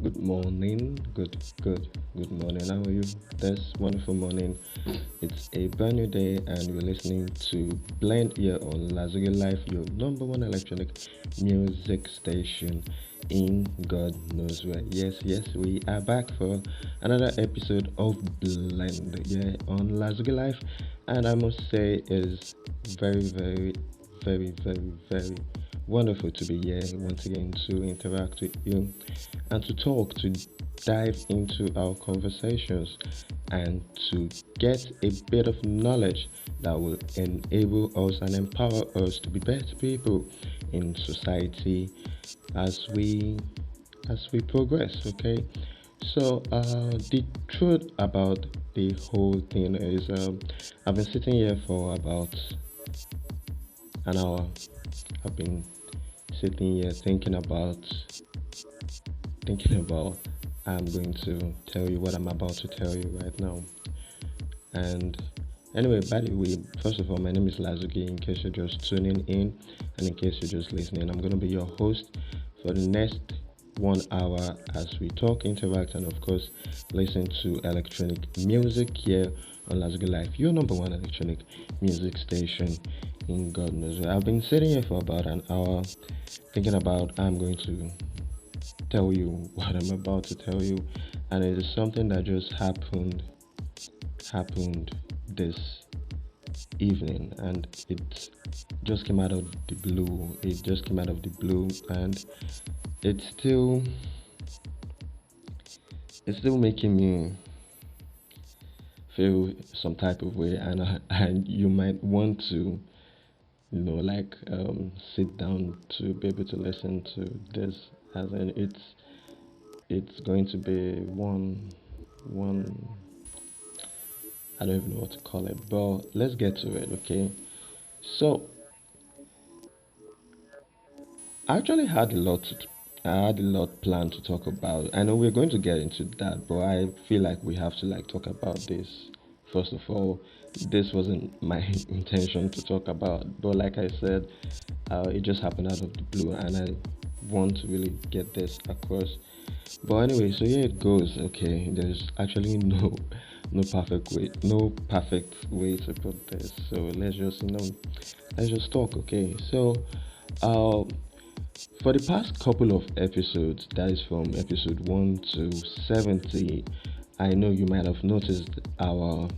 Good morning, good morning. How are you? This wonderful morning. It's a brand new day, and you're listening to Blend here on Lázougi Life, your number one electronic music station in God knows where. Yes, we are back for another episode of Blend here on Lázougi Life, and I must say, it is very wonderful to be here once again to interact with you and to talk, to dive into our conversations, and to get a bit of knowledge that will enable us and empower us to be better people in society as we progress. Okay, so the truth about the whole thing is, I've been sitting here for about an hour. I've been sitting here thinking about I'm going to tell you what I'm about to tell you right now. And anyway, by the way, first of all, my name is Lázougi. In case you're just tuning in, and in case you're just listening, I'm going to be your host for the next 1 hour as we talk, interact, and of course, listen to electronic music here on Lázougi Life, your number one electronic music station in God knows where. I've been sitting here for about an hour thinking about I'm going to tell you what I'm about to tell you, and it is something that just happened this evening, and it just came out of the blue. It just came out of the blue, and it's still it's still making me feel some type of way, and you might want to like sit down to be able to listen to this, as in it's going to be one I don't even know what to call it, but let's get to it. Okay, so I actually had a lot I had a lot planned to talk about. I know we're going to get into that, but I feel like we have to like talk about this first of all. This wasn't my intention to talk about, but like I said, it just happened out of the blue, and I want to really get this across. But anyway, so here it goes. Okay, there's actually no perfect way to put this. So let's just talk. Okay, so uh, for the past couple of episodes, that is from episode 1 to 70, I know you might have noticed our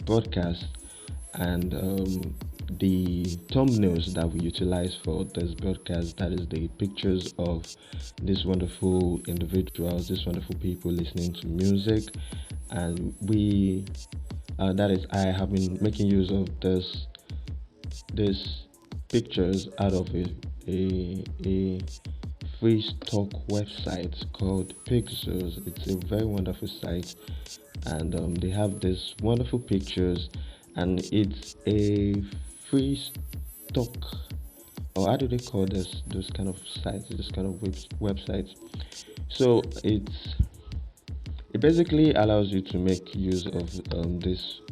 broadcast, and the thumbnails that we utilize for this broadcast, that is the pictures of these wonderful individuals, these wonderful people listening to music, and we that is I have been making use of this pictures out of a free stock website called Pixels. It's a very wonderful site, and they have this wonderful pictures, and it's a free stock, or how do they call this? Those kind of sites, this kind of websites. So it basically allows you to make use of these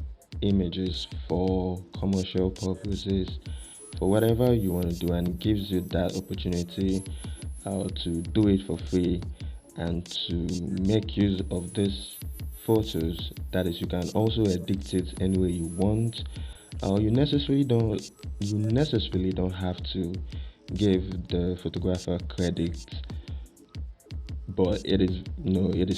images for commercial purposes, for whatever you want to do, and it gives you that opportunity to do it for free and to make use of these photos. That is, you can also edit it any way you want. You necessarily don't have to give the photographer credit, but it is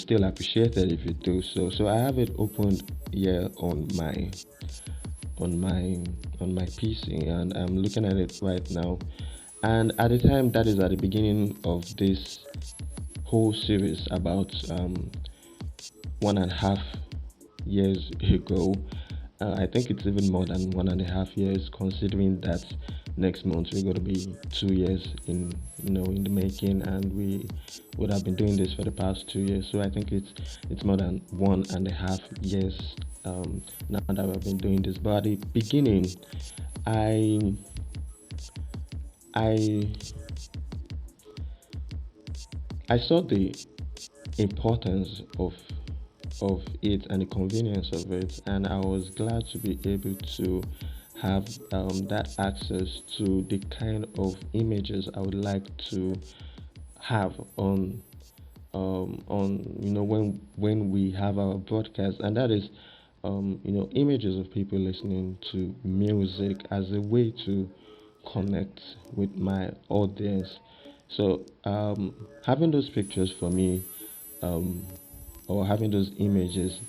still appreciated if you do so. So I have it opened here on my on my PC, and I'm looking at it right now. And at the time, that is at the beginning of this whole series about 1.5 years ago. I think it's even more than 1.5 years, considering that next month we're going to be 2 years in the making, and we would have been doing this for the past 2 years. So I think it's more than 1.5 years now that we've been doing this. But at the beginning, I I I saw the importance of it and the convenience of it, and I was glad to be able to have that access to the kind of images I would like to have on when we have our broadcast, and that is images of people listening to music as a way to connect with my audience. So having those pictures for me, um, or having those images,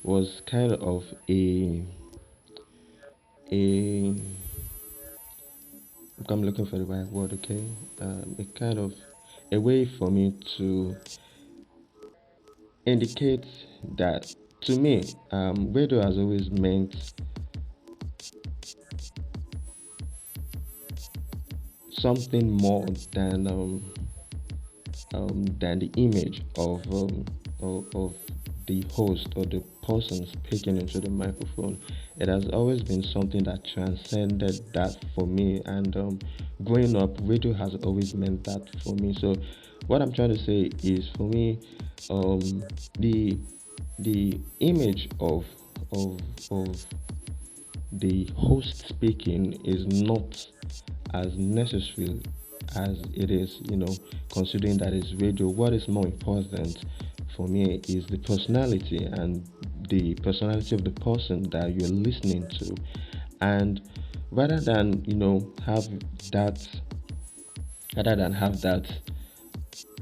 was kind of a I'm looking for the right word, okay? A kind of a way for me to indicate that, to me, radio has always meant something more than the image of the host or the person speaking into the microphone. It has always been something that transcended that for me, and growing up, radio has always meant that for me. So, what I'm trying to say is, for me, um, the the image of the host speaking is not as necessary as it is, considering that it's radio. What is more important for me is the personality, and the personality of the person that you're listening to. And rather than, have that, rather than have that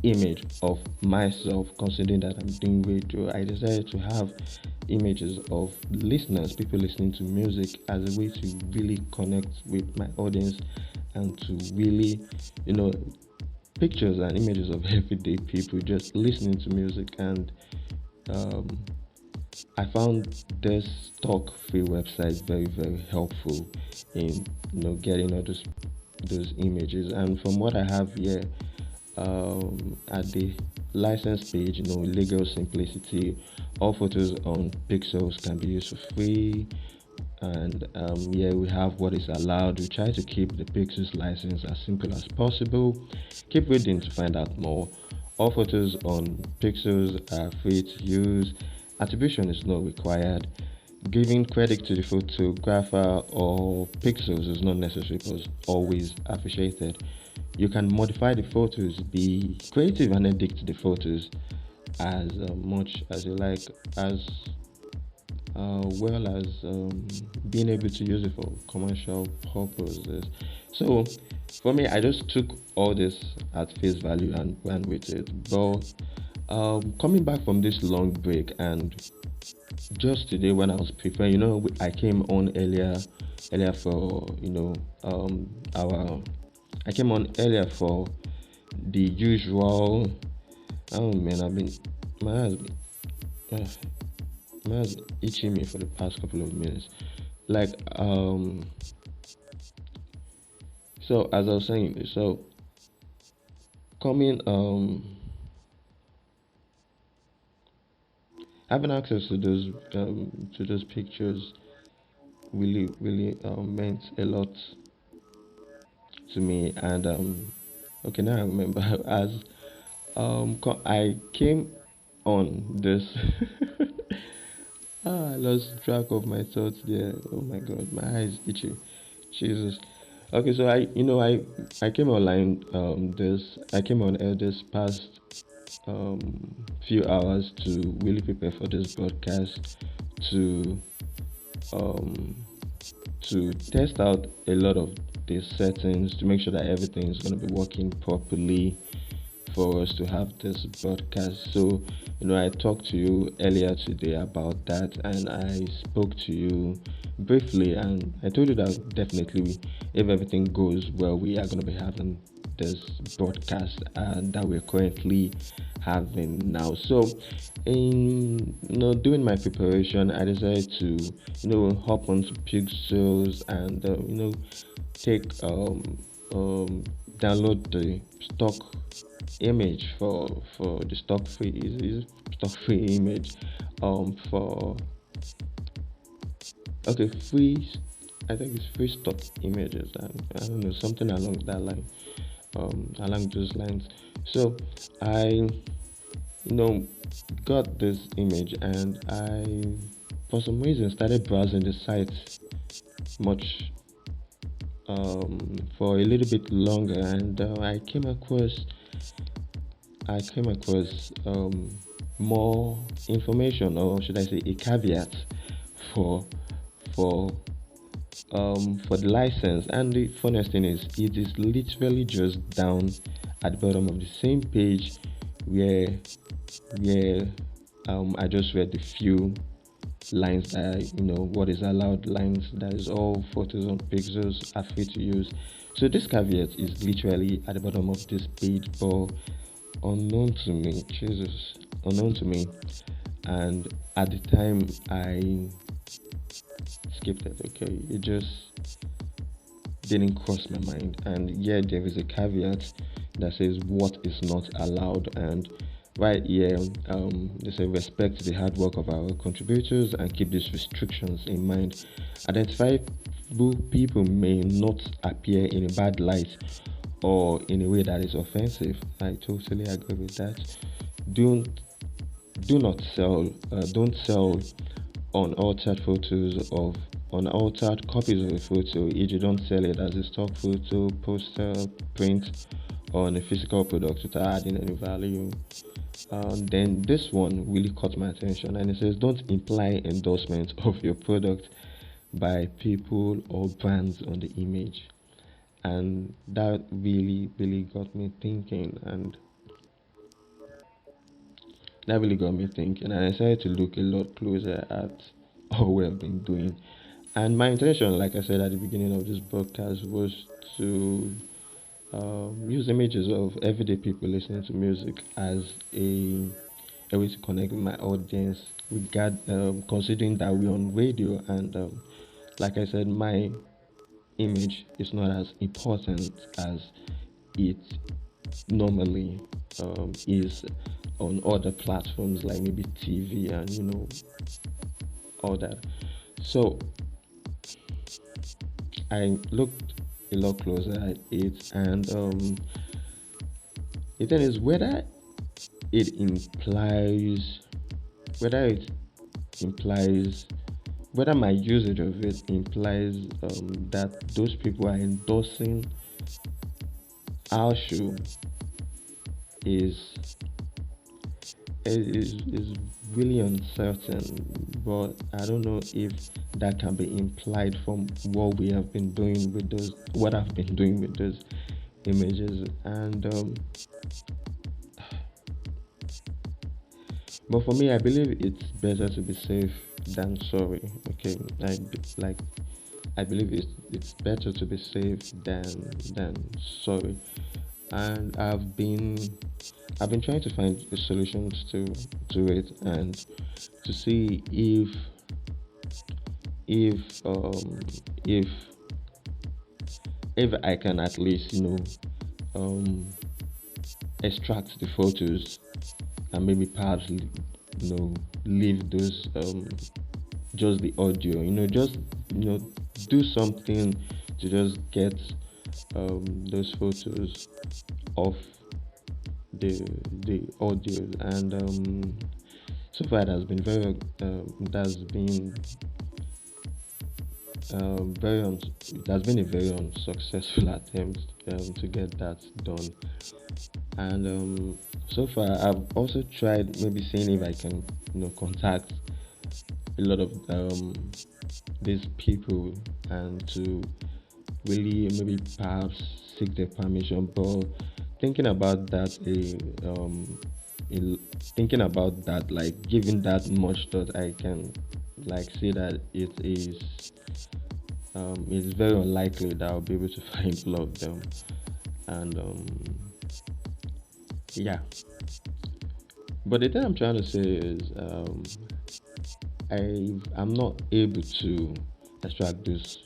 image of myself, considering that I'm doing radio, I decided to have images of listeners, people listening to music, as a way to really connect with my audience, and to really, you know, pictures and images of everyday people just listening to music. And um, I found this talk free website very, very helpful in getting all those images. And from what I have here, at the license page, legal simplicity, all photos on pixels can be used for free. And yeah, we have what is allowed. We try to keep the pixels license as simple as possible. Keep reading to find out more. All photos on pixels are free to use. Attribution is not required. Giving credit to the photographer or pixels is not necessary, but always appreciated. You can modify the photos, be creative, and edit the photos as much as you like, as well as being able to use it for commercial purposes. So, for me, I just took all this at face value and ran with it. But coming back from this long break, and just today when I was preparing, I came on earlier for our. I came on earlier for the usual. Oh man, my eyes, uh, my eyes itching me for the past couple of minutes. Like so as I was saying, so coming having access to those pictures really meant a lot to me. And okay, now I remember as I came on this. I lost track of my thoughts there. Oh my god, my eyes itchy. Jesus. Okay, so I came online this I came on air this past few hours to really prepare for this broadcast, to um to test out a lot of these settings to make sure that everything is going to be working properly for us to have this broadcast. So, I talked to you earlier today about that, and I spoke to you briefly, and I told you that definitely, if everything goes well, we are going to be having this broadcast that we're currently having now. So, in doing my preparation, I decided to hop onto Pixels and take download the stock image for the stock free image for okay free I think it's free stock images, and I don't know, something along that line, along those lines. So I got this image, and I for some reason started browsing the site much for a little bit longer, and I came across more information, or should I say, a caveat for for for the license. And the funniest thing is, it is literally just down at the bottom of the same page where where I just read the few lines that what is allowed lines, that is all photos on pixels are free to use. So this caveat is literally at the bottom of this page, but unknown to me, Jesus, unknown to me. And at the time, I skipped it. Okay, it just didn't cross my mind. And yeah, there is a caveat that says what is not allowed. And right here, they say respect the hard work of our contributors and keep these restrictions in mind. Identifiable people may not appear in a bad light or in a way that is offensive. I totally agree with that. Don't do not sell. Don't sell unaltered photos of unaltered copies of a photo. If you don't sell it as a stock photo, poster, print, or on a physical product without adding any value. Then this one really caught my attention, and it says don't imply endorsement of your product by people or brands on the image. And that really got me thinking, and I decided to look a lot closer at all we have been doing. And my intention, like I said at the beginning of this broadcast, was to use images of everyday people listening to music as a way to connect with my audience. Considering that we're on radio, and like I said, my image is not as important as it normally is on other platforms like maybe TV and all that. So I looked a lot closer at it, and the thing is it implies whether it implies whether my usage of it implies that those people are endorsing our show is is really uncertain. But I don't know if that can be implied from what I've been doing with those images. And but for me, I believe it's better to be safe than sorry. Okay, like I believe it's better to be safe than sorry. And I've been trying to find the solutions to it, and to see if um if if I can at least um extract the photos and maybe perhaps leave those just the audio, just do something to just get those photos off the audio. And so far that's been it has been a very unsuccessful attempt to get that done. And so far I've also tried maybe seeing if I can contact a lot of these people and to really maybe perhaps seek their permission. But thinking about that thinking about that, like giving that much thought, I can like say that it's very unlikely that I'll be able to find all of them. And yeah, but the thing I'm trying to say is I'm not able to extract those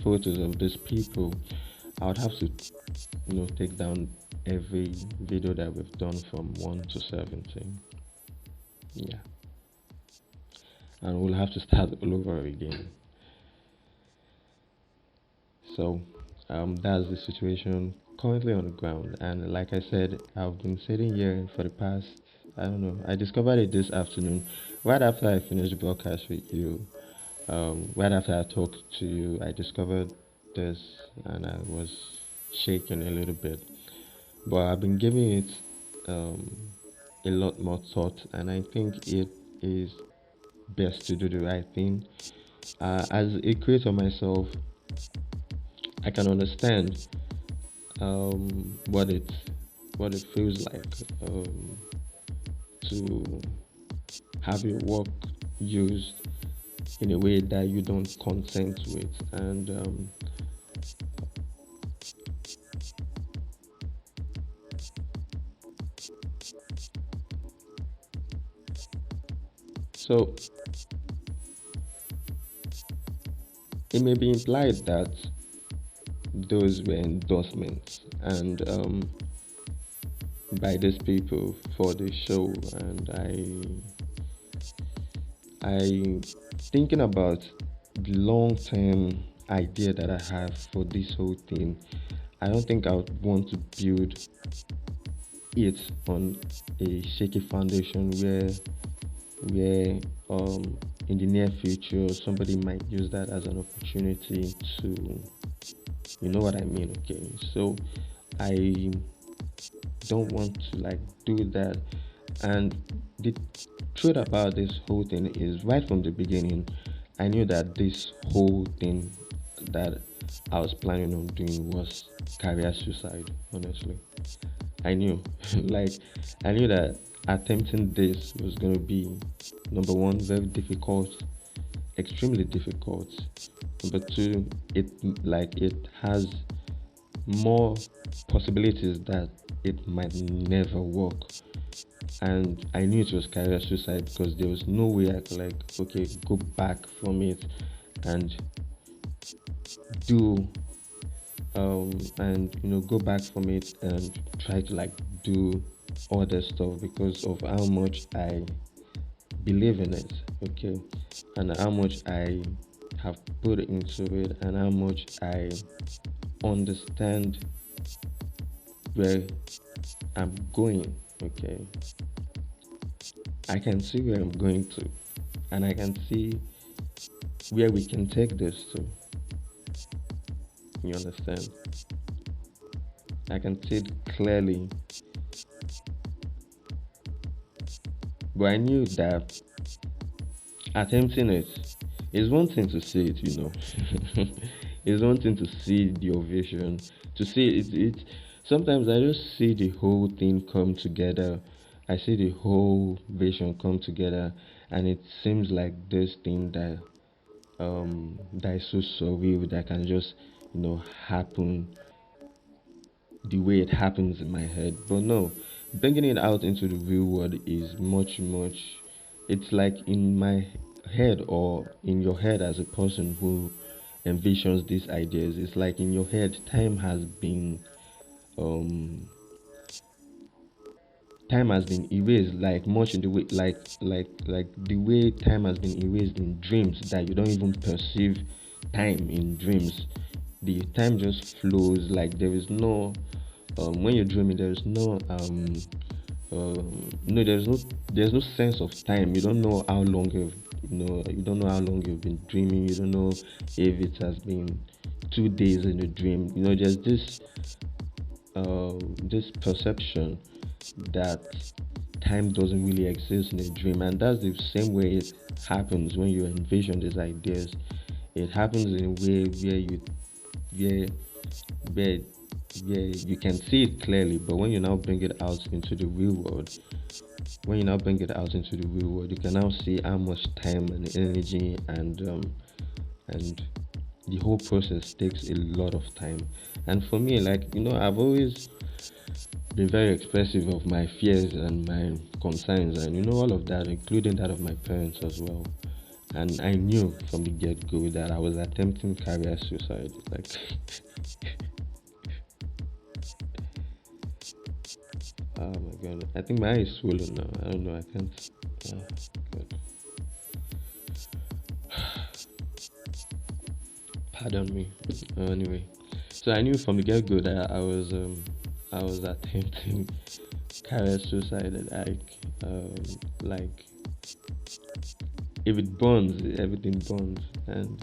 photos of those people. I would have to take down every video that we've done from 1 to 17. Yeah, and we'll have to start all over again. So that's the situation currently on the ground. And like I said, I've been sitting here for the past, I don't know, I discovered it this afternoon right after I finished the broadcast with you. Right after I talked to you, I discovered this and I was shaking a little bit. But I've been giving it a lot more thought, and I think it is best to do the right thing. As a creator myself, I can understand what it feels like to have your work used in a way that you don't consent with. And so it may be implied that those were endorsements and by these people for the show. And I thinking about the long term idea that I have for this whole thing. I don't think I would want to build it on a shaky foundation where in the near future somebody might use that as an opportunity to, you know what I mean. Okay, so I don't want to like do that. And the truth about this whole thing is, right from the beginning I knew that this whole thing that I was planning on doing was career suicide. Honestly, I knew like I knew that attempting this was going to be, number one, very difficult, extremely difficult. Number two, it has more possibilities that it might never work. And I knew it was career suicide because there was no way I could go back from it and do and go back from it and try to do other stuff because of how much I believe in it. Okay, and how much I have put into it and how much I understand where I'm going. Okay, I can see where I'm going to, and I can see where we can take this to. You understand? I can see it clearly. But I knew that attempting it is one thing to see it. It's one thing to see your vision, to see it. Sometimes I just see the whole thing come together. I see the whole vision come together, and it seems like this thing that is so surreal that can just happen the way it happens in my head. But no, bringing it out into the real world is much. It's like in my head or in your head as a person who envisions these ideas. It's like in your head, time has been time has been erased, like much in the way, like the way time has been erased in dreams, that you don't even perceive time in dreams. The time just flows, like there is no when you're dreaming, there is no no, there's no sense of time. You don't know how long you don't know how long you've been dreaming. You don't know if it has been 2 days in a dream. There's this perception that time doesn't really exist in a dream, and that's the same way it happens when you envision these ideas. It happens in a way where where where you can see it clearly, but when you now bring it out into the real world, you can now see how much time and energy and the whole process takes a lot of time. And for me, like, I've always been very expressive of my fears and my concerns, and all of that, including that of my parents as well. And I knew from the get-go that I was attempting career suicide. Like, oh my god, I think my eye is swollen now. I don't know, I can't. Oh, god. Pardon me. Anyway, so I knew from the get-go that I was attempting career suicide. Like if it burns, everything burns, and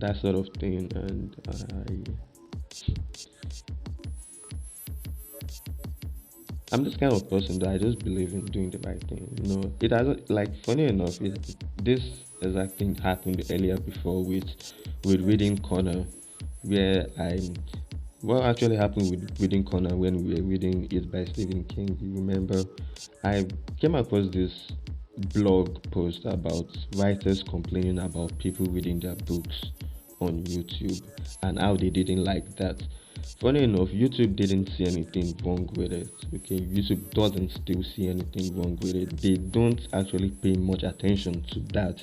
that sort of thing. And I'm this kind of person that I just believe in doing the right thing. It hasn't, like, funny enough, this exact thing happened earlier before with Reading Corner, where what actually happened with Reading Corner when we were reading it by Stephen King. You remember, I came across this blog post about writers complaining about people reading their books on YouTube and how they didn't like that. Funny enough, YouTube didn't see anything wrong with it. Okay, YouTube doesn't still see anything wrong with it. They don't actually pay much attention to that,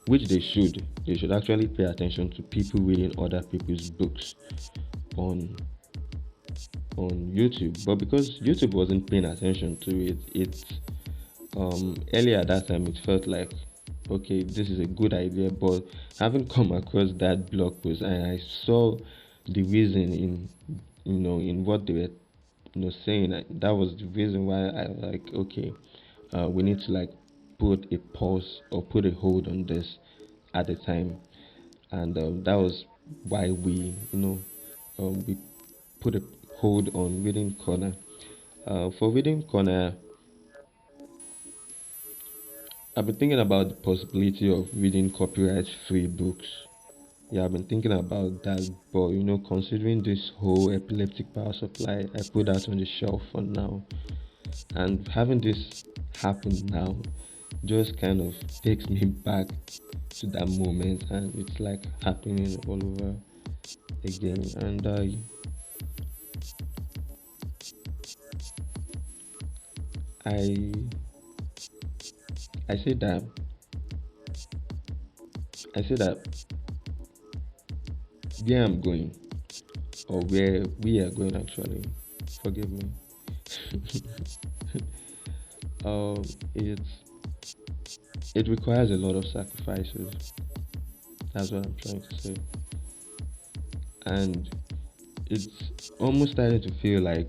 which they should. They should actually pay attention to people reading other people's books on YouTube. But because YouTube wasn't paying attention to it, earlier at that time it felt like, okay, this is a good idea. But having come across that blog post, and I saw the reason in what they were saying, that was the reason why I was like, okay, we need to, like, put a pause or put a hold on this at the time. And that was why we put a hold on Reading Corner. For Reading Corner, I've been thinking about the possibility of reading copyright-free books. Yeah, I've been thinking about that, but considering this whole epileptic power supply, I put that on the shelf for now. And having this happen now just kind of takes me back to that moment, and it's like happening all over again. And I I say that I say that where I'm going, or where we are going, actually, forgive me. um, it's it requires a lot of sacrifices. That's what I'm trying to say, and it's almost starting to feel like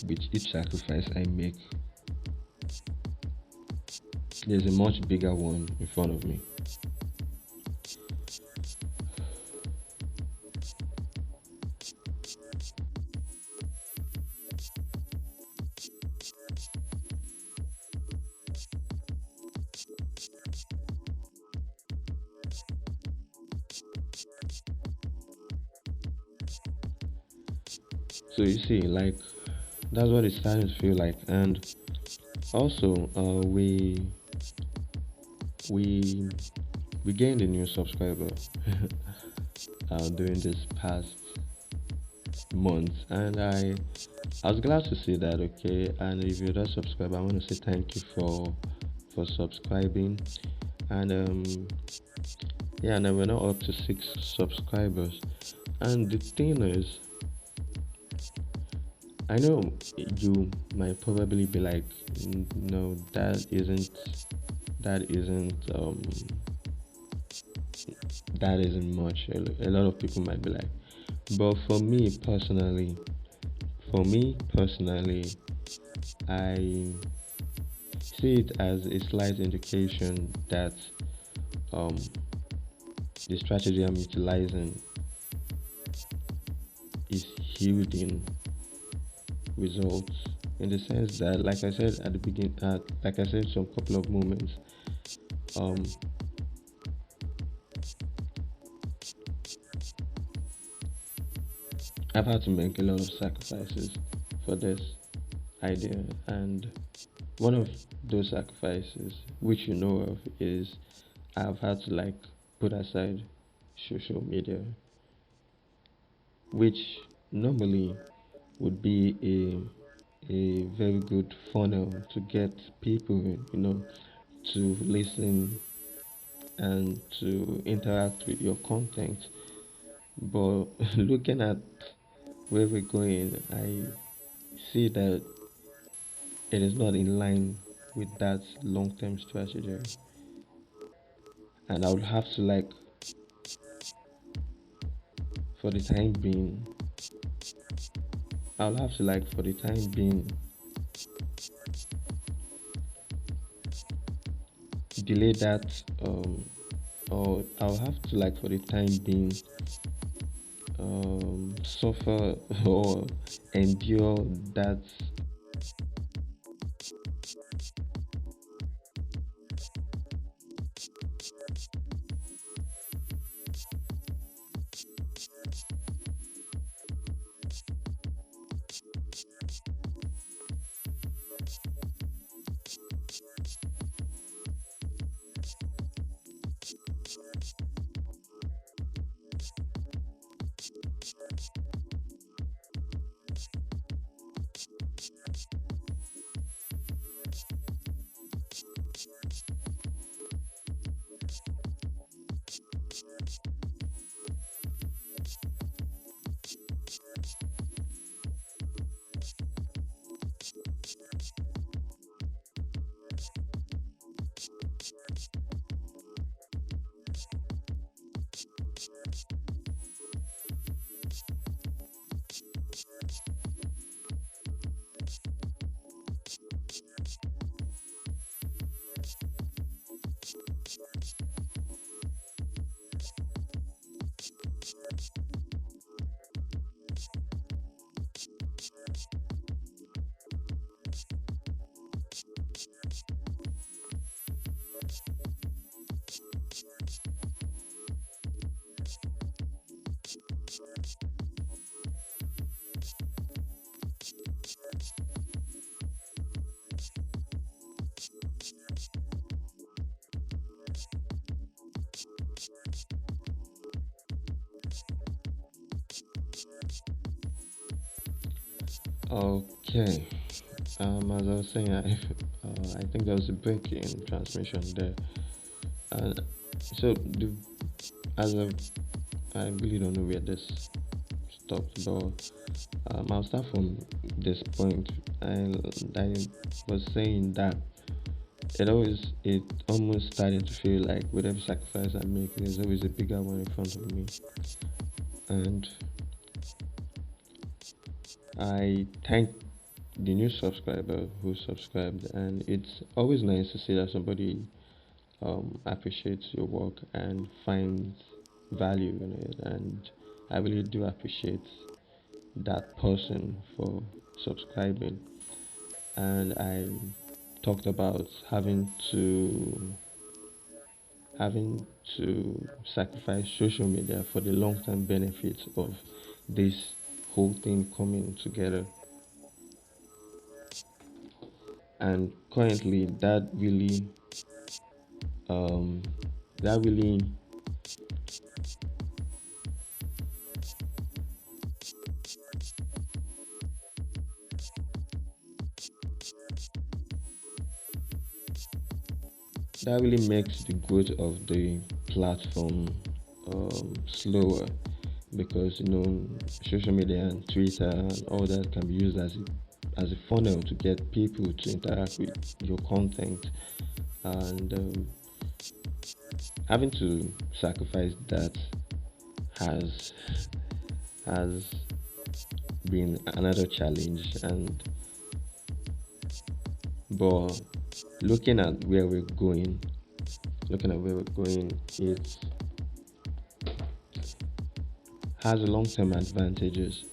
with each sacrifice I make, there's a much bigger one in front of me. So you see, like, that's what it's starting to feel like. And also, we we gained a new subscriber during this past month, and I was glad to see that. Okay, and if you're not subscribed, I want to say thank you for subscribing. And yeah, now we're now up to 6 subscribers. And the thing is, I know you might probably be like, No, that isn't that isn't much." A lot of people might be like, but for me personally, I see it as a slight indication that um, the strategy I'm utilizing is yielding results. In the sense that, like I said at the beginning, like I said some couple of moments, um, I've had to make a lot of sacrifices for this idea, and one of those sacrifices, which you know of, is I've had to like put aside social media, which normally would be a very good funnel to get people, to listen and to interact with your content. But looking at where we're going, I see that it is not in line with that long-term strategy, and I would have to like, for the time being, I'll have to like for the time being delay that, or I'll have to like for the time being suffer or endure that. Okay, as I was saying, I think there was a break in transmission there. So as of, I really don't know where this stopped, but I'll start from this point. I was saying that it almost starting to feel like with every sacrifice I make, there's always a bigger one in front of me, and I thank the new subscriber who subscribed, and it's always nice to see that somebody appreciates your work and finds value in it, and I really do appreciate that person for subscribing. And I talked about having to sacrifice social media for the long-term benefits of this whole thing coming together. And currently um that really that really makes the growth of the platform slower, because social media and Twitter and all that can be used as a funnel to get people to interact with your content, and having to sacrifice that has has been another challenge. And but looking at where we're going it has long-term advantages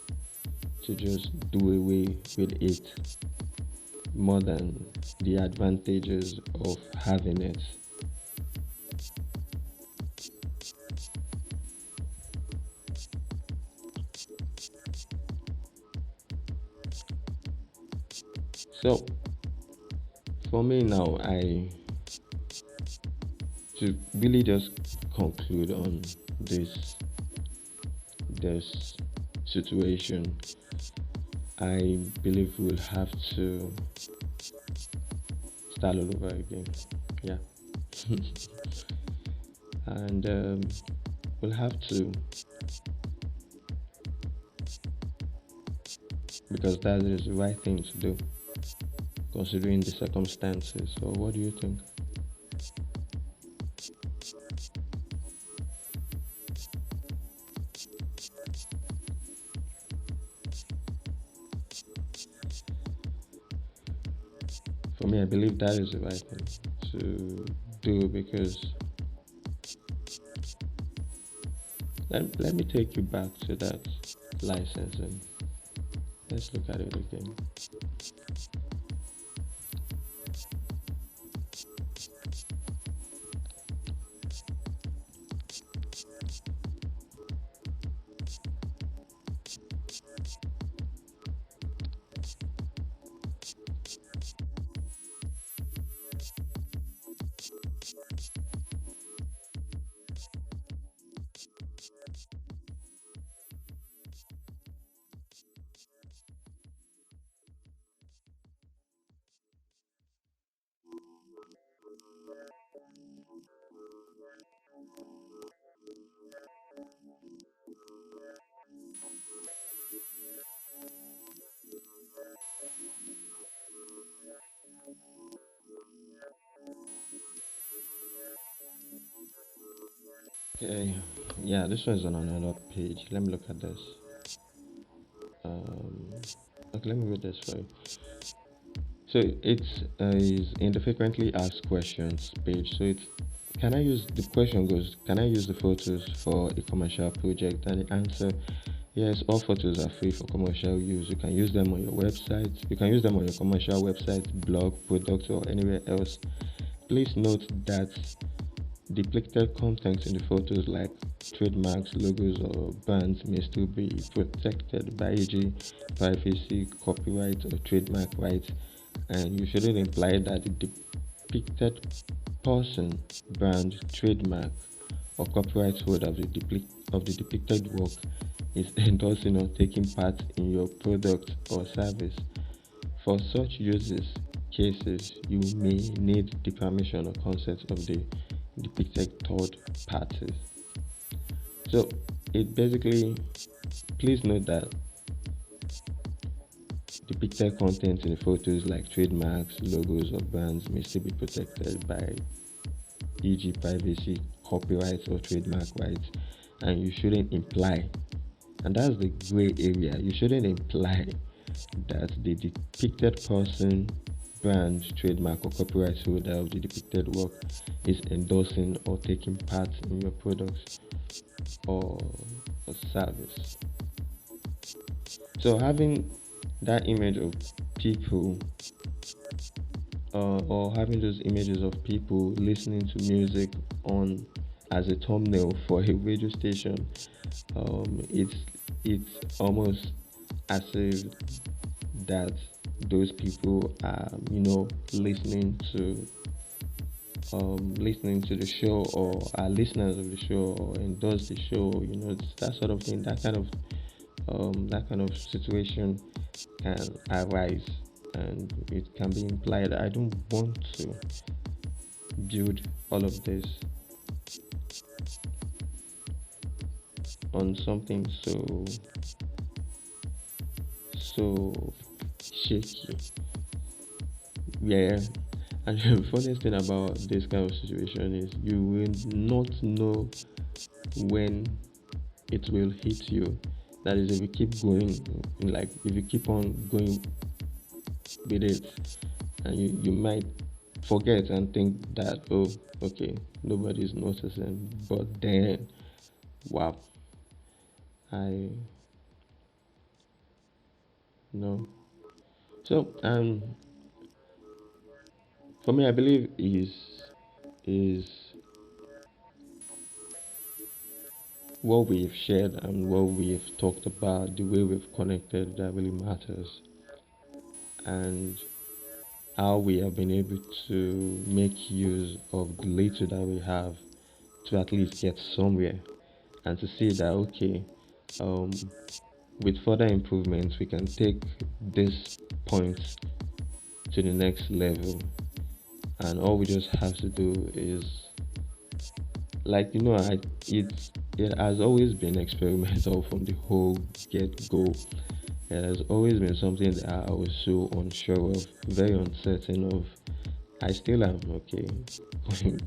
to just do away with it more than the advantages of having it. So for me now, I to really just conclude on this situation, I believe we'll have to start all over again. Yeah. And we'll have to, because that is the right thing to do considering the circumstances. So what do you think? For me, I believe that is the right thing to do, because let me take you back to that licensing. Let's look at it again. Okay, yeah, this one's on another page. Let me look at this. Okay, let me read this for you. So it's is in the frequently asked questions page. So it's can I use the question goes, can I use the photos for a commercial project? And the answer, yes, all photos are free for commercial use. You can use them on your website. You can use them on your commercial website, blog, product, or anywhere else. Please note that depicted content in the photos like trademarks, logos, or brands may still be protected by e.g. privacy, copyright, or trademark rights, and you shouldn't imply that the depicted person, brand, trademark, or copyright holder of the depicted work is endorsing or taking part in your product or service. For such uses cases, you may need the permission or consent of the depicted third parties. So it basically, please note that depicted content in the photos like trademarks, logos, or brands may still be protected by e.g. privacy, copyright, or trademark rights, and you shouldn't imply, and that's the gray area, you shouldn't imply that the depicted person, brand, trademark, or copyright holder of the depicted work is endorsing or taking part in your products or service. So having that image of people, or having those images of people listening to music on as a thumbnail for a radio station, it's almost as if that those people are listening to the show, or are listeners of the show, or endorse the show, that sort of thing. That kind of situation can arise, and it can be implied. I don't want to build all of this on something so shaky. Yeah. And the funniest thing about this kind of situation is you will not know when it will hit you. That is, if you keep going, like if you keep on going with it, and you might forget and think that, oh, okay, nobody's noticing. But then, wow, I know. So, for me, I believe is what we've shared and what we've talked about, the way we've connected, that really matters, and how we have been able to make use of the little that we have to at least get somewhere, and to see that, okay, um, with further improvements, we can take this point to the next level, and all we just have to do is, like, it has always been experimental from the whole get go. It has always been something that I was so unsure of, very uncertain of. I still am, okay,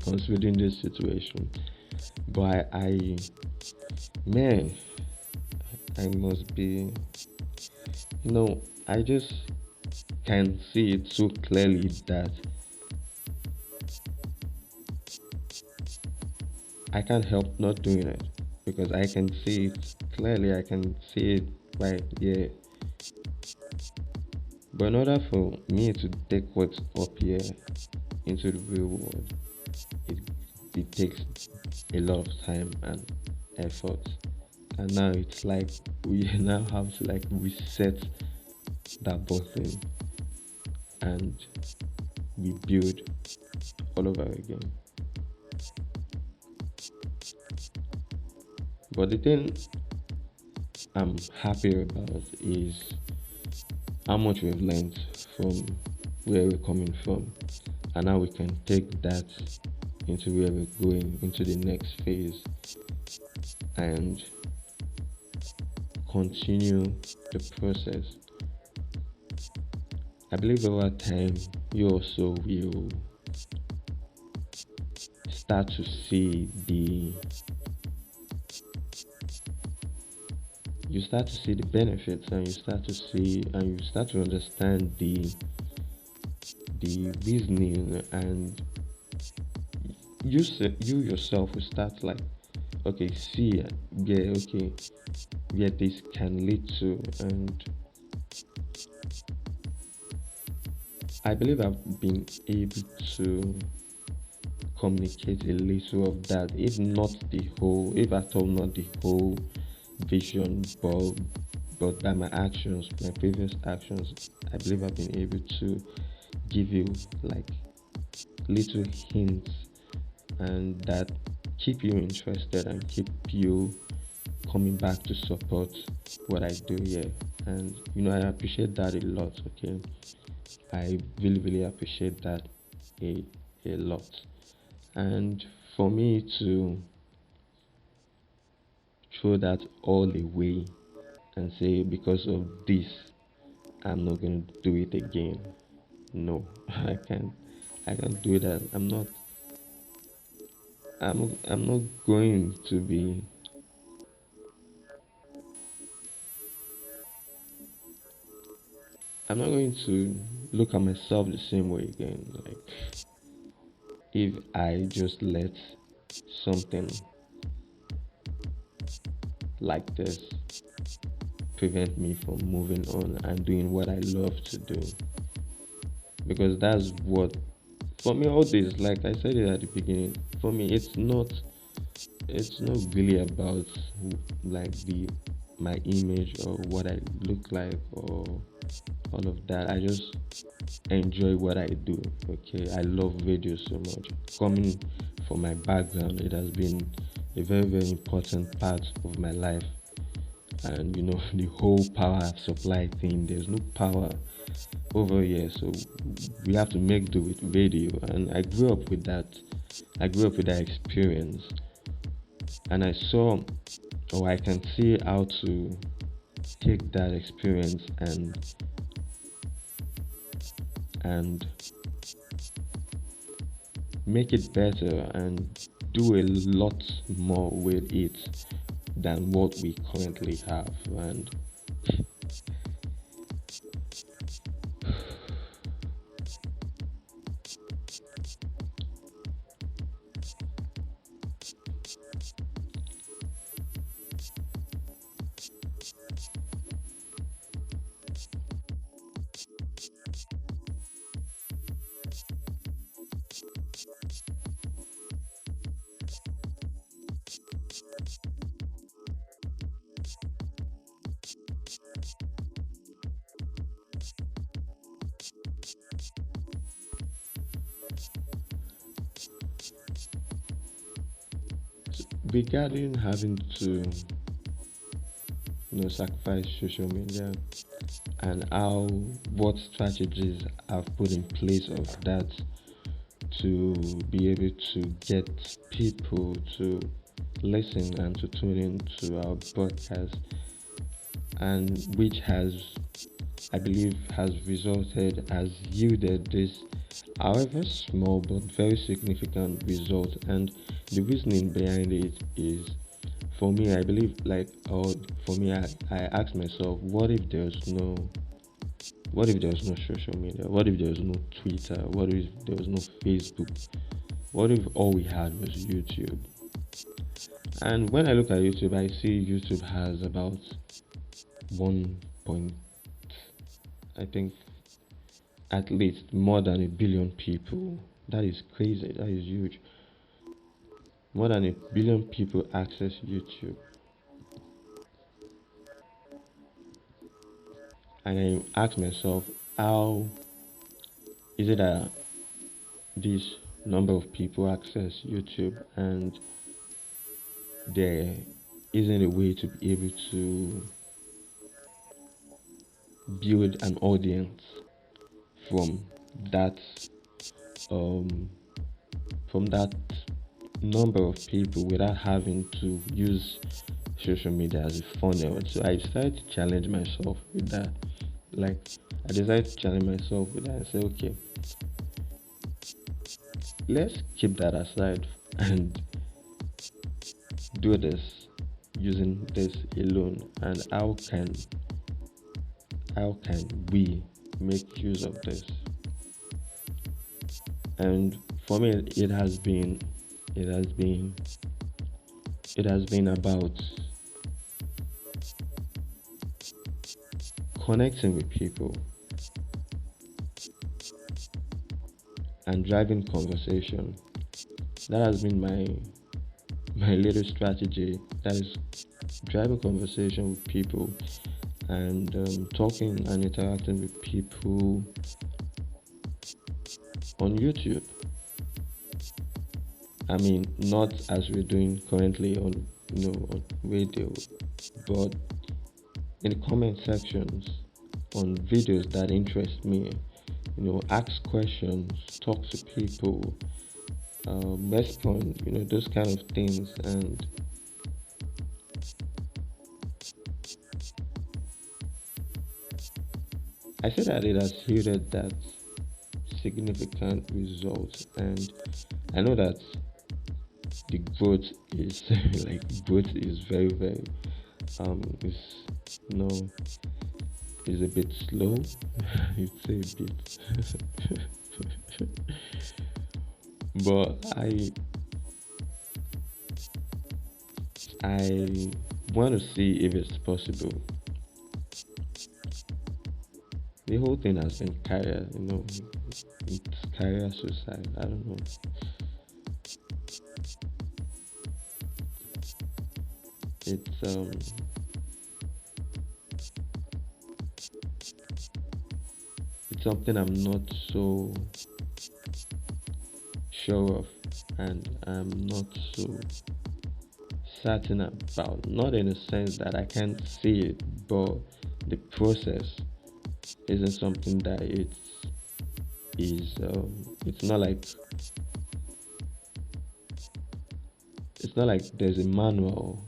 considering this situation. But man, I must be, I just can see it so clearly that I can't help not doing it, because I can see it clearly. I can see it right here. But in order for me to take what's up here into the real world, it, it takes a lot of time and effort. And now it's like we now have to like reset that button and rebuild all over again. But the thing I'm happy about is how much we've learned from where we're coming from, and how we can take that into where we're going, into the next phase, and continue the process. I believe over time you also will start to see the benefits, and you start to understand the reasoning, and you yourself will start like, okay, see, yeah, okay, where this can lead to. And I believe I've been able to communicate a little of that, if at all not the whole vision, but by my actions, my previous actions, I believe I've been able to give you like little hints, and that keep you interested and keep you coming back to support what I do here. And I appreciate that a lot. Okay, I really, really appreciate that a lot. And for me to throw that all away and say, because of this, I'm not going to do it again. No, I can't do that. I'm not going to be. I'm not going to look at myself the same way again. Like, if I just let something like this prevent me from moving on and doing what I love to do. Because that's what, for me, all this, like I said it at the beginning, for me, it's not really about like my image or what I look like or all of that. I just enjoy what I do. Okay, I love radio so much. Coming from my background, it has been a very, very important part of my life. And the whole power supply thing, there's no power over here, so we have to make do with radio. And I grew up with that experience, and I saw or I can see how to take that experience and make it better and do a lot more with it than what we currently have. And regarding having to sacrifice social media and how what strategies I've put in place of that to be able to get people to listen and to tune in to our broadcast, and which has, I believe, has yielded this, however small but very significant result. And the reasoning behind it is, for me, I believe, or for me, I ask myself, what if there's no social media? What if there's no Twitter? What if there was no Facebook? What if all we had was YouTube? And when I look at YouTube, I see YouTube has about 1 point, I think, at least more than a billion people. That is crazy. That is huge. More than a billion people access YouTube. And I ask myself, how is it that this number of people access YouTube and there isn't a way to be able to build an audience from that um from that number of people without having to use social media as a funnel? So I decided to challenge myself with that. Like, I decided to challenge myself with that and say, okay, let's keep that aside and do this using this alone. And how can we make use of this? And for me, it has been it has been about connecting with people and driving conversation. That has been my little strategy. That is driving conversation with people and talking and interacting with people on YouTube. I mean, not as we're doing currently on radio, but in the comment sections on videos that interest me. Ask questions, talk to people, respond. Those kind of things. And I say that it has yielded that significant result, and I know that the growth is growth is very very is no is a bit slow. You'd say a bit. But I want to see if it's possible. The whole thing has been career, it's career suicide. I don't know. It's it's something I'm not so sure of, and I'm not so certain about. Not in the sense that I can't see it, but the process isn't something that it's not like there's a manual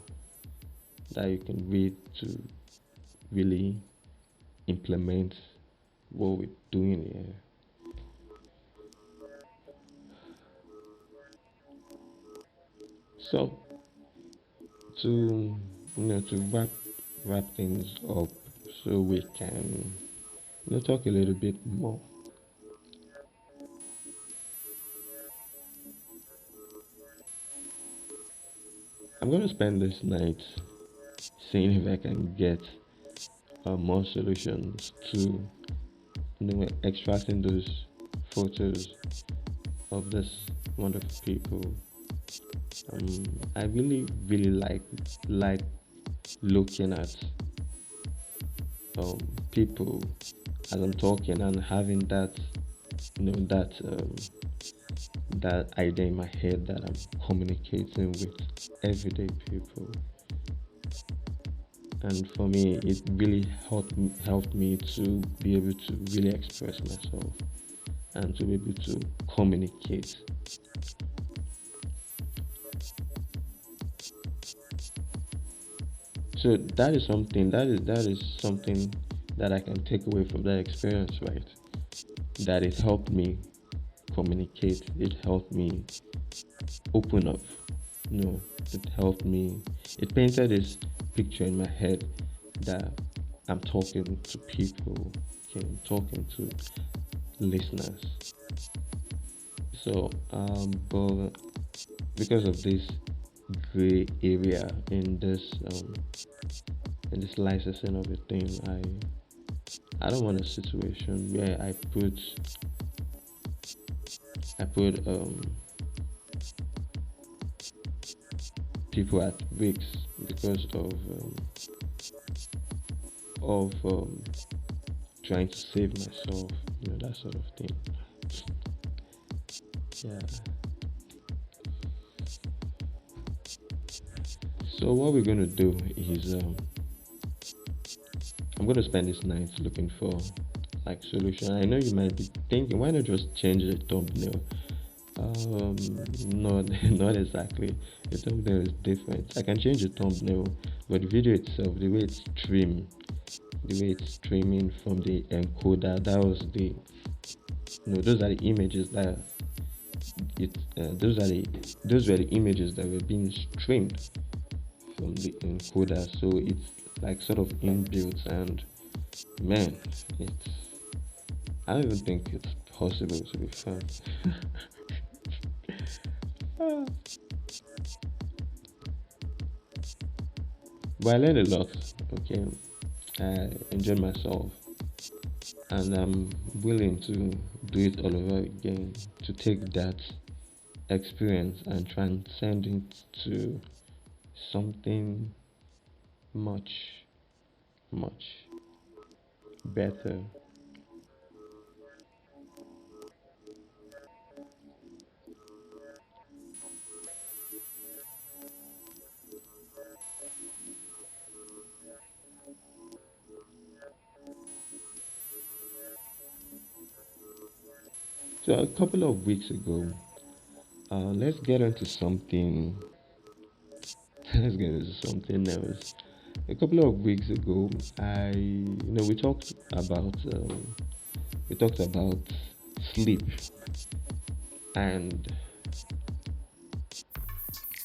that you can read to really implement what we're doing here. So to to wrap things up, so we can talk a little bit more. I'm gonna spend this night seeing if I can get more solutions to extracting those photos of this wonderful people. I really like looking at people as I'm talking and having that that idea in my head that I'm communicating with everyday people. And for me, it really helped me to be able to really express myself and to be able to communicate. So that is something that I can take away from that experience, right? That it helped me communicate. It helped me open up. No, it helped me. It painted this picture in my head that I'm talking to people, okay, I'm talking to listeners. So, but because of this gray area in this licensing of a thing, I don't want a situation where I put people at risk because of trying to save myself, that sort of thing. Yeah. So what we're gonna do is I'm gonna spend this night looking for like solution. I know you might be thinking, why not just change the thumbnail? Not not exactly. The thumbnail is different. I can change the thumbnail, but the video itself, the way it's streaming from the encoder, that was the those are the images that it those were the images that were being streamed from the encoder. So it's like sort of inbuilt, and man, it's I don't even think it's possible to be found. But I learned a lot. Okay, I enjoyed myself, and I'm willing to do it all over again. To take that experience and transcend it to something much, much better. So a couple of weeks ago, let's get into something. Let's get into something else. A couple of weeks ago, we talked about sleep, and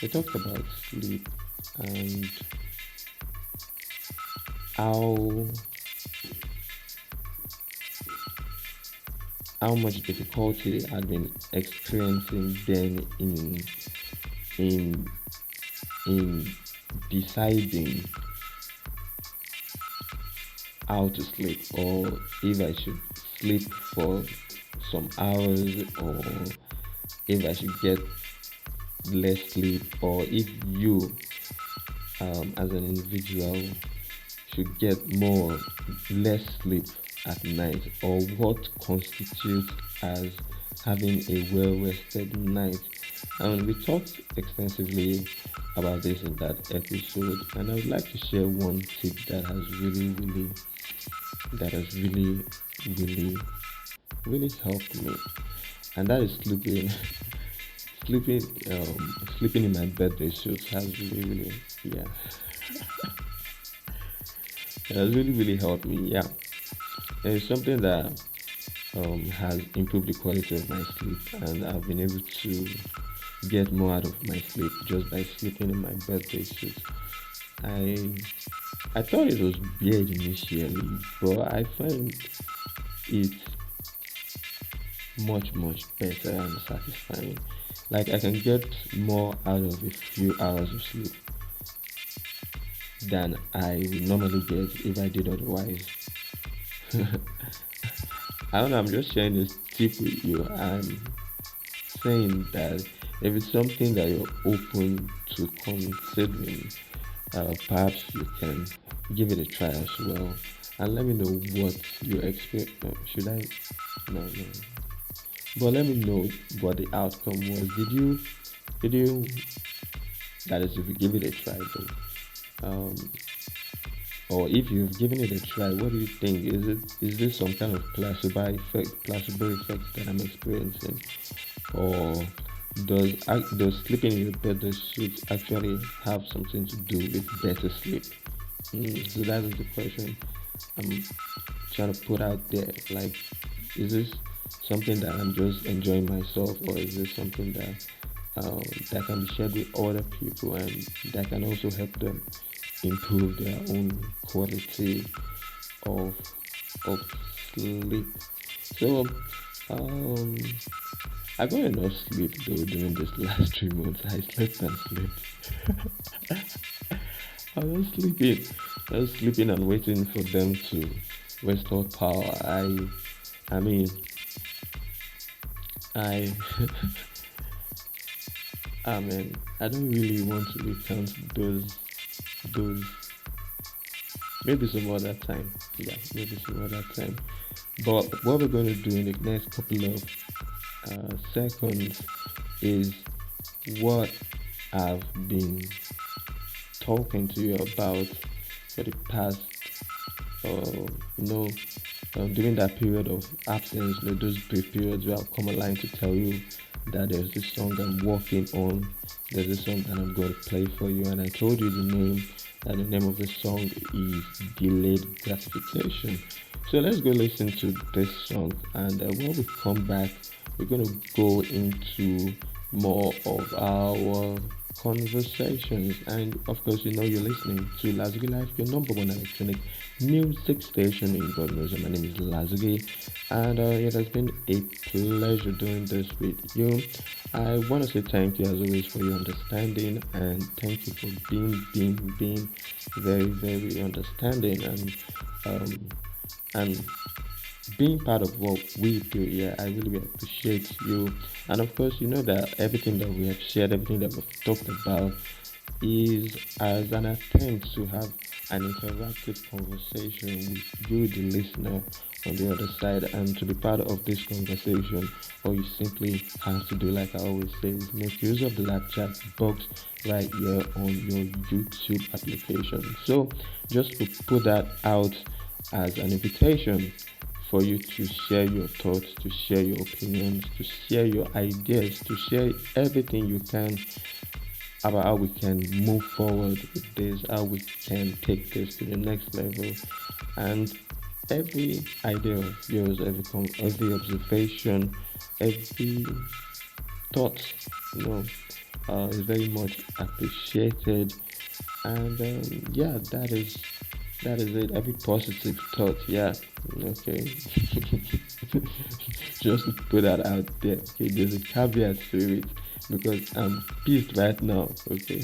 we talked about sleep and how much difficulty I'd been experiencing then in in deciding how to sleep, or if I should sleep for some hours, or if I should get less sleep, or if you as an individual should get less sleep at night, or what constitutes as having a well rested night. And we talked extensively about this in that episode, and I would like to share one tip that has really really helped me, and that is sleeping. sleeping sleeping in my birthday suit has really, yeah. It has really, really helped me. Yeah, it's something that has improved the quality of my sleep, and I've been able to get more out of my sleep just by sleeping in my birthday suit. I I thought it was weird initially, but I find it much better and satisfying. Like I can get more out of a few hours of sleep than I would normally get if I did otherwise. I don't know, I'm just sharing this tip with you. I'm saying that if it's something that you're open to considering, perhaps you can give it a try as well. And let me know what you expect. Should I? No, no. But let me know what the outcome was. Did you, that is, if you give it a try though. Or if you've given it a try, what do you think? Is this some kind of placebo effect that I'm experiencing, or does sleeping in your bed suit actually have something to do with better sleep? So that is the question I'm trying to put out there. Like, is this something that I'm just enjoying myself, or is this something that can be shared with other people and that can also help them improve their own quality of of sleep? So um I got enough sleep though during this last 3 months. I slept and slept. I was sleeping. I was sleeping and waiting for them to restore power. I mean I I mean I don't really want to recount those maybe some other time. Yeah, maybe some other time. But what we're going to do in the next couple of seconds is what I've been talking to you about for the past, you know, during that period of absence, those brief periods where I'll come online to tell you that there's this song I'm working on, there's this song that I'm going to play for you, and I told you the name, and the name of the song is Delayed Gratification. So let's go listen to this song, and when we come back, we're going to go into more of our conversations. And of course, you're listening to Lázougi Life, your number one electronic music station in God knows. My name is Lázougi, and it has been a pleasure doing this with you. I want to say thank you as always for your understanding, and thank you for being very understanding, and being part of what we do here. I really appreciate you. And of course, you know that everything that we have shared, everything that we've talked about is as an attempt to have an interactive conversation with you, the listener, on the other side. And to be part of this conversation, all you simply have to do, like I always say, is make use of the live chat box right here on your YouTube application. So just to put that out as an invitation for you to share your thoughts, to share your opinions, to share your ideas, to share everything you can about how we can move forward with this, how we can take this to the next level. And every idea of yours, every observation, every thought, is very much appreciated. And yeah, that is it. Every positive thought, yeah. Okay. Just to put that out there. Okay, there's a caveat to it because I'm pissed right now. Okay.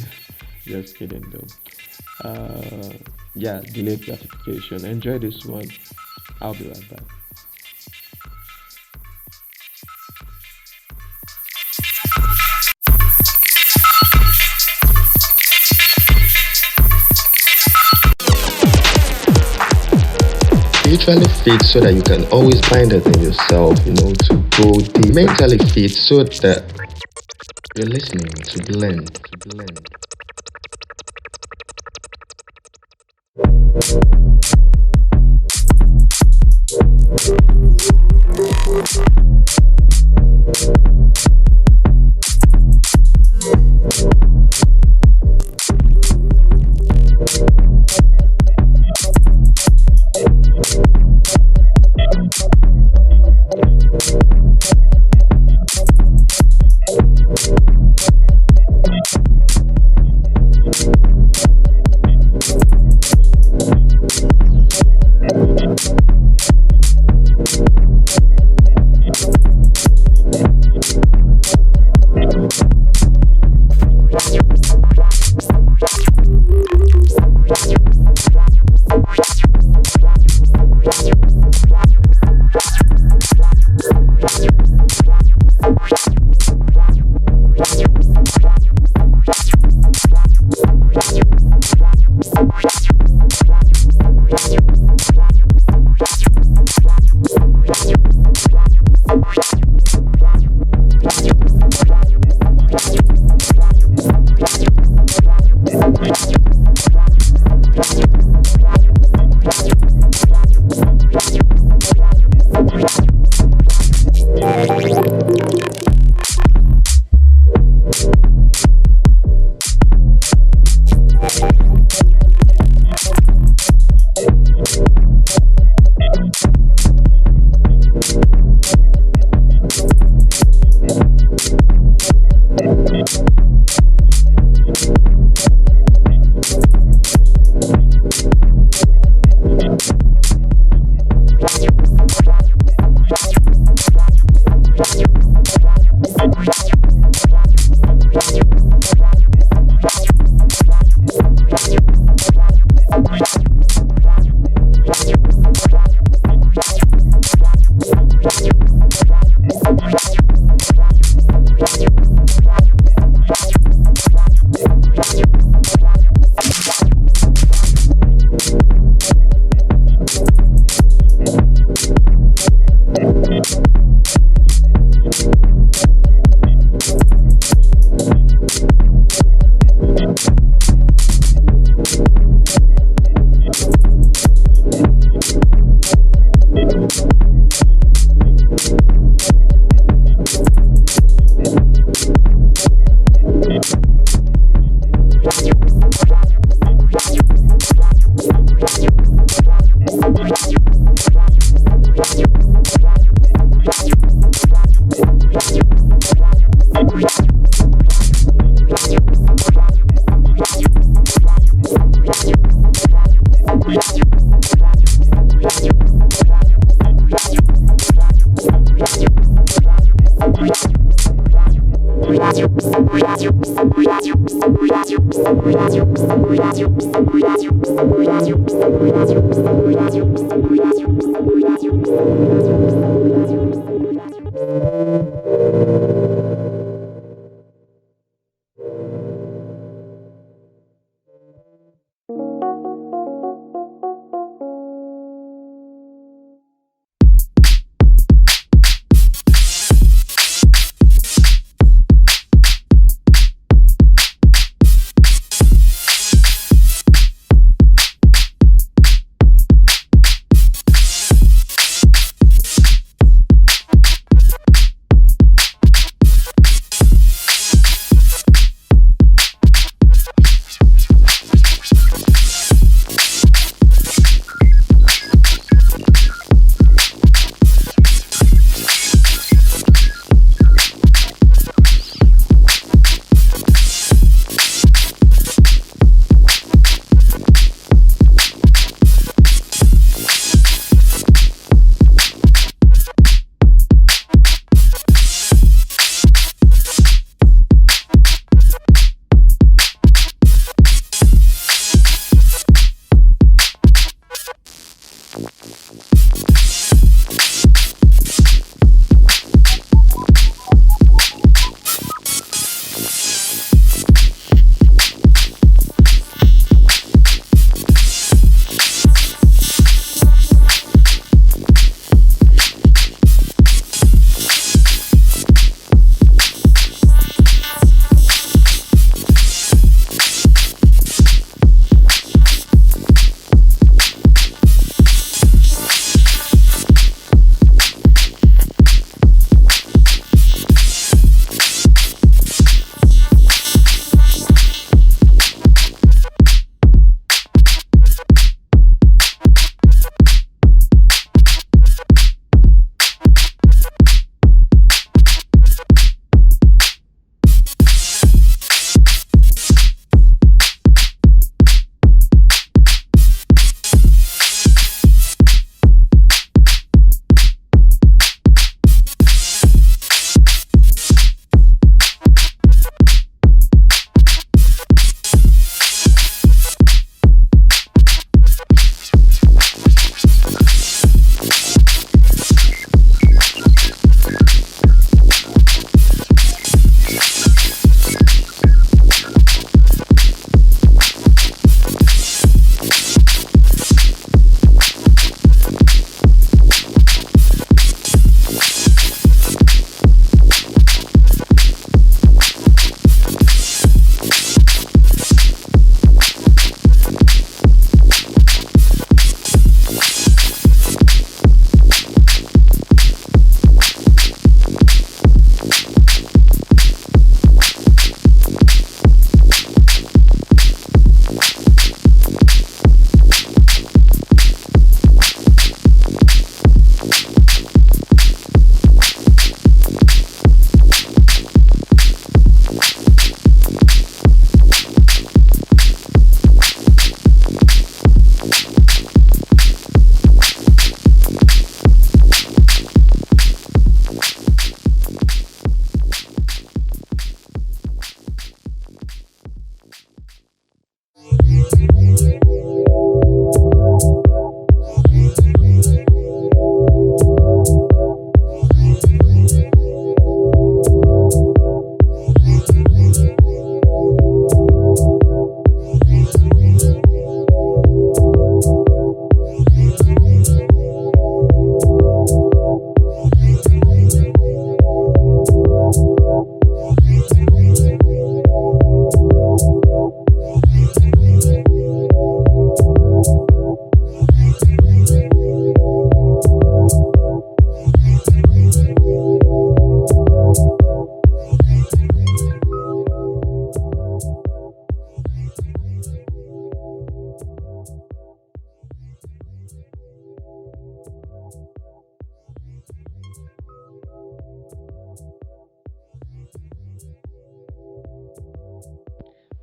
Just kidding though. Yeah, delayed gratification. Enjoy this one. I'll be right back. Spiritually fit so that you can always find it in yourself, to go deep. Mentally fit so that you're listening to blend.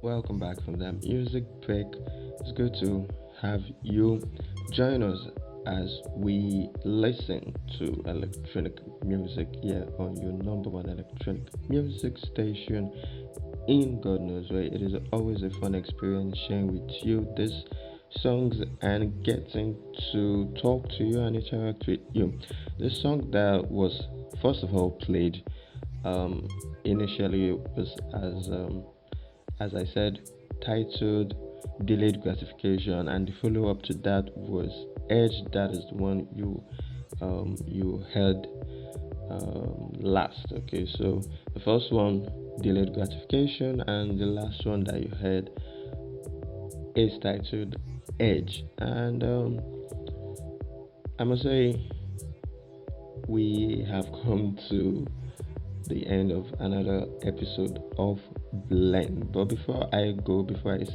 Welcome back from that music break. It's good to have you join us as we listen to electronic music here on your number one electronic music station in God knows where. It is always a fun experience sharing with you this songs and getting to talk to you and interact with you. The song that was first of all played um, initially was as I said, titled Delayed Gratification, and the follow up to that was Edge. That is the one you heard last. Okay, so the first one, Delayed Gratification, and the last one that you heard is titled Edge. And I must say, we have come to the end of another episode of Blend. But before I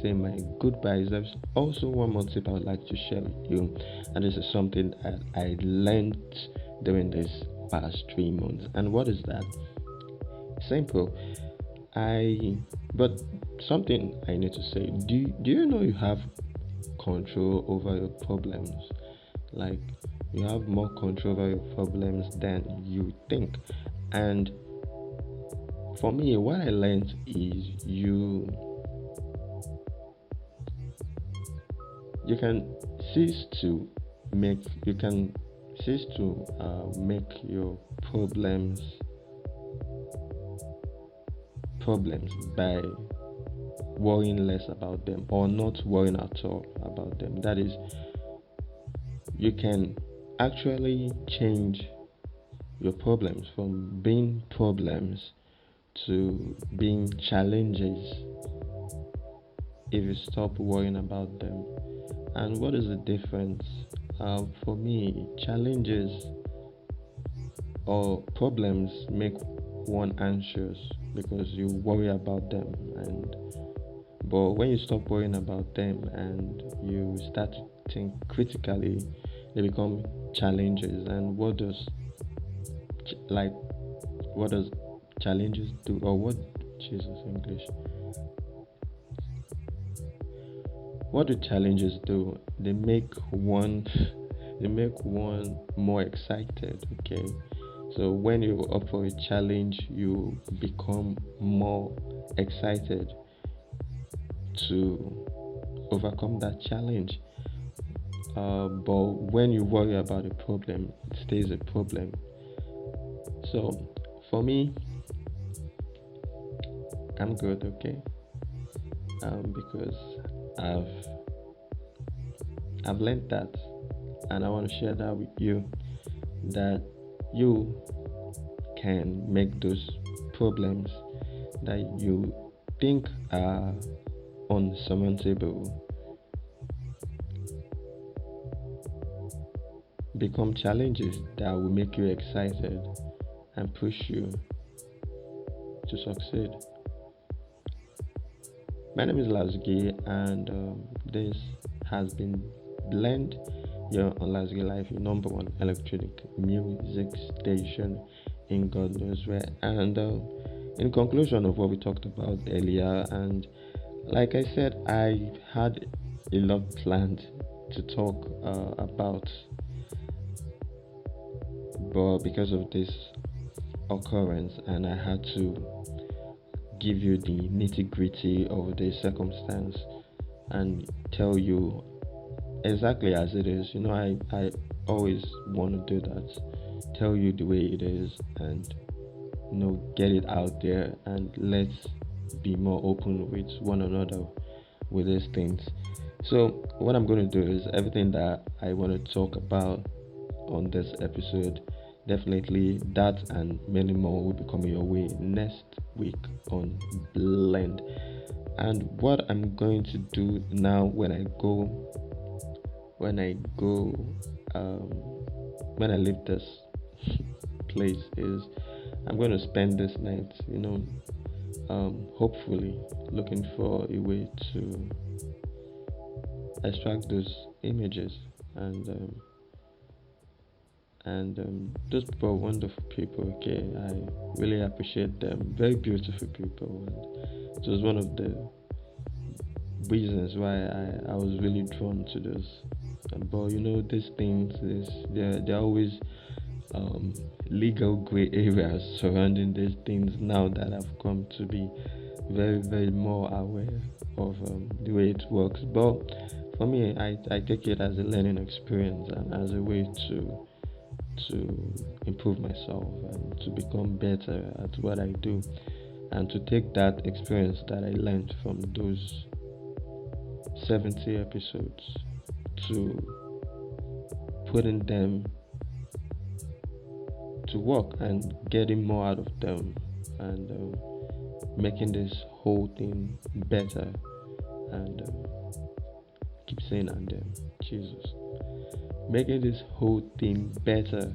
say my goodbyes, there's also one more tip I would like to share with you, and this is something that I learned during this past 3 months. And what is that? Simple. I but something I need to say. Do you know you have control over your problems? Like, you have more control over your problems than you think. And for me, what I learned is you can cease to make your problems by worrying less about them or not worrying at all about them. That is, you can actually change your problems from being problems to being challenges if you stop worrying about them. And what is the difference? For me, challenges or problems make one anxious because you worry about them, and but when you stop worrying about them and you start to think critically, they become challenges. And like what does challenges do, or what, Jesus English, what do challenges do? They make one more excited. Okay, so when you're up for a challenge, you become more excited to overcome that challenge. But when you worry about a problem, it stays a problem. So for me, I'm good. Okay, because I've I've learned that, and I want to share that with you, that you can make those problems that you think are unsurmountable become challenges that will make you excited and push you to succeed. My name is Lázougi, and this has been Blend here on Lázougi Life, your number one electronic music station in God knows where. And in conclusion of what we talked about earlier, and like I said, I had a lot planned to talk about, but because of this occurrence, and I had to give you the nitty gritty of the circumstance and tell you exactly as it is. I always want to do that, tell you the way it is, and get it out there, and let's be more open with one another with these things. So what I'm going to do is everything that I want to talk about on this episode, definitely that and many more will be coming your way next week on Blend. And what I'm going to do now when I leave this place is I'm going to spend this night, hopefully looking for a way to extract those images, and those people are wonderful people. Okay, I really appreciate them, very beautiful people, and it was one of the reasons why I was really drawn to this. But these things, they're always legal gray areas surrounding these things, now that I've come to be very, very more aware of the way it works. But for me, I take it as a learning experience and as a way to improve myself and to become better at what I do, and to take that experience that I learned from those 70 episodes to putting them to work and getting more out of them, and making this whole thing better, and keep saying and Jesus, making this whole thing better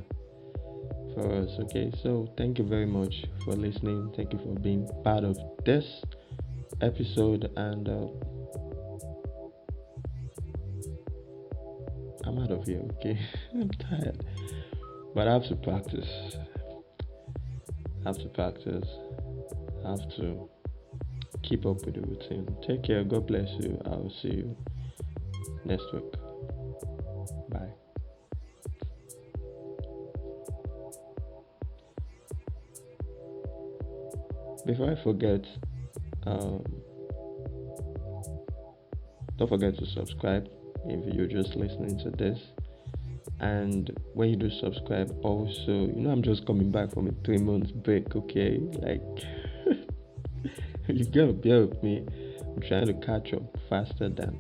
for us. Okay, so thank you very much for listening. Thank you for being part of this episode, and I'm out of here. Okay, I'm tired, but I have to practice. I have to practice. I have to keep up with the routine. Take care. God bless you. I'll see you next week. Bye. Before I forget, um, don't forget to subscribe if you're just listening to this. And when you do subscribe, also, I'm just coming back from a 3 months break, okay? Like, you gotta bear with me. I'm trying to catch up faster than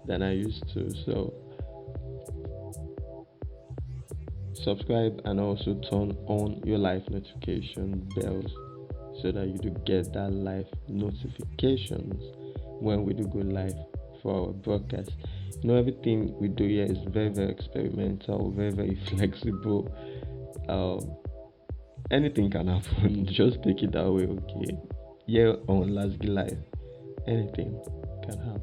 than I used to. So subscribe and also turn on your live notification bells so that you do get that live notifications when we do go live for our broadcast. Everything we do here is very, very experimental, very, very flexible. Anything can happen. Just take it that way, okay? Here on Lázougi Live, anything can happen.